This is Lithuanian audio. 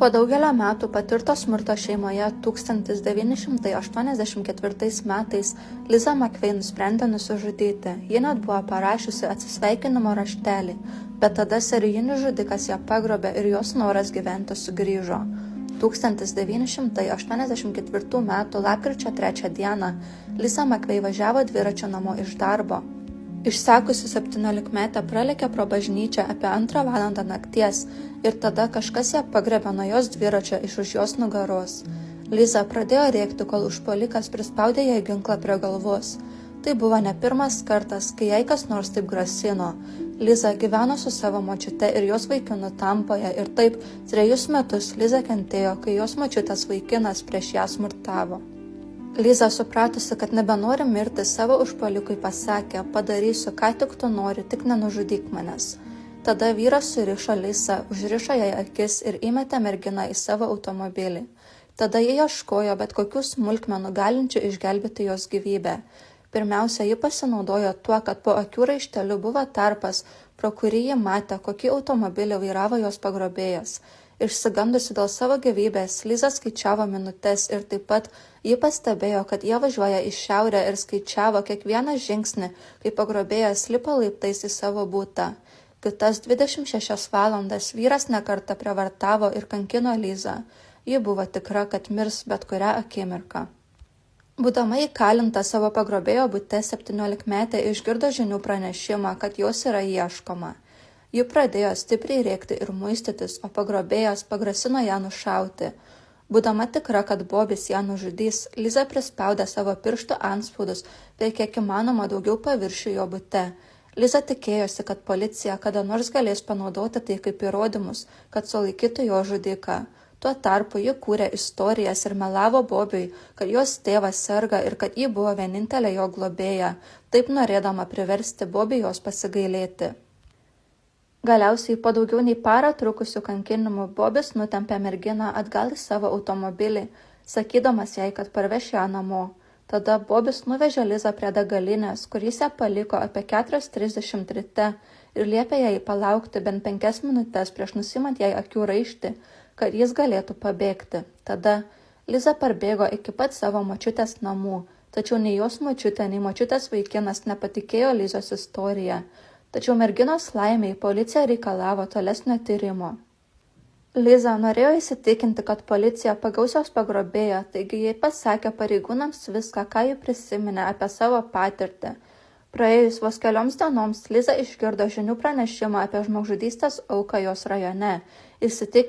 Po daugelio metų patirto smurto šeimoje 1984 metais Liza McVey nusprendė nusižudyti. Ji net buvo parašiusi atsisveikinimo raštelį, bet tada serijinis žudikas ją pagrobė ir jos noras gyventi sugrįžo. 1984 metų lapkričio 3 dieną Liza McVey važiavo dviračiu namo iš darbo. Išsekusi 17-metė pralėkė pro bažnyčią apie 2 valandą nakties ir tada kažkas ją pagrebė nuo jos dviračio iš už jos nugaros. Liza pradėjo rėkti, kol užpuolikas prispaudė jai ginklą prie galvos. Tai buvo ne pirmas kartas, kai jai kas nors taip grasino. Liza gyveno su savo močiute ir jos vaikinu Tampoje ir taip 3 metus Liza kentėjo, kai jos močiutės vaikinas prieš ją smurtavo. Liza, supratusi, kad nebenori mirti, savo užpuolikui pasakė: padarysiu, ką tik tu nori, tik nenužudyk manęs. Tada vyras surišo Lizą, užrišo jai akis ir įmetė merginą į savo automobilį. Tada jie ieškojo bet kokių smulkmenų galinčių išgelbėti jos gyvybę. Pirmiausia, ji pasinaudojo tuo, kad po akių raišteliu buvo tarpas, pro kurį ji matė, kokį automobilį vairavo jos pagrobėjas. Išsigandusi dėl savo gyvybės, Liza skaičiavo minutes ir taip pat ji pastebėjo, kad jie važiuoja į šiaurę ir skaičiavo kiekvieną žingsnį, kai pagrobėjas lipo laiptais į savo butą. Kitas 26 valandas vyras nekartą prievartavo ir kankino Lizą. Ji buvo tikra, kad mirs bet kurią akimirką. Būdama įkalinta savo pagrobėjo bute, 17-metė išgirdo žinių pranešimą, kad jos yra ieškoma. Ji pradėjo stipriai rėkti ir muistytis, o pagrobėjas pagrasino ją nušauti. Būdama tikra, kad Bobis ją nužudys, Liza prispaudė savo pirštų antspaudus prie kiek įmanoma daugiau paviršių jo bute. Liza tikėjosi, kad policija kada nors galės panaudoti tai kaip įrodymus, kad sulaikytų jo žudiką. Tuo tarpu ji kūrė istorijas ir melavo Bobiui, kad jos tėvas serga ir kad ji buvo vienintelė jo globėja, taip norėdama priversti Bobį jos pasigailėti. Galiausiai po daugiau nei parą trukusių kankinimų Bobis nutempė merginą atgal į savo automobilį, sakydamas jai, kad parveš ją namo. Tada Bobis nuvežė Lizą prie degalinės, kur jis ją paliko apie 4:30 ryte ir liepė jai palaukti bent 5 minutes prieš nusimant jai akių raištį, kad jis galėtų pabėgti. Tada Liza parbėgo iki pat savo močiutės namų, tačiau nei jos močiutė, nei močiutės vaikinas nepatikėjo Lizos istoriją. Tačiau merginos laimei policija reikalavo tolesnio tyrimo. Liza norėjo įsitikinti, kad policija pagaus jos pagrobėją, taigi jai pasakė pareigūnams viską, ką ji prisiminė apie savo patirtį. Praėjus vos kelioms dienoms Liza išgirdo žinių pranešimą apie žmogžudystės auką jos rajone.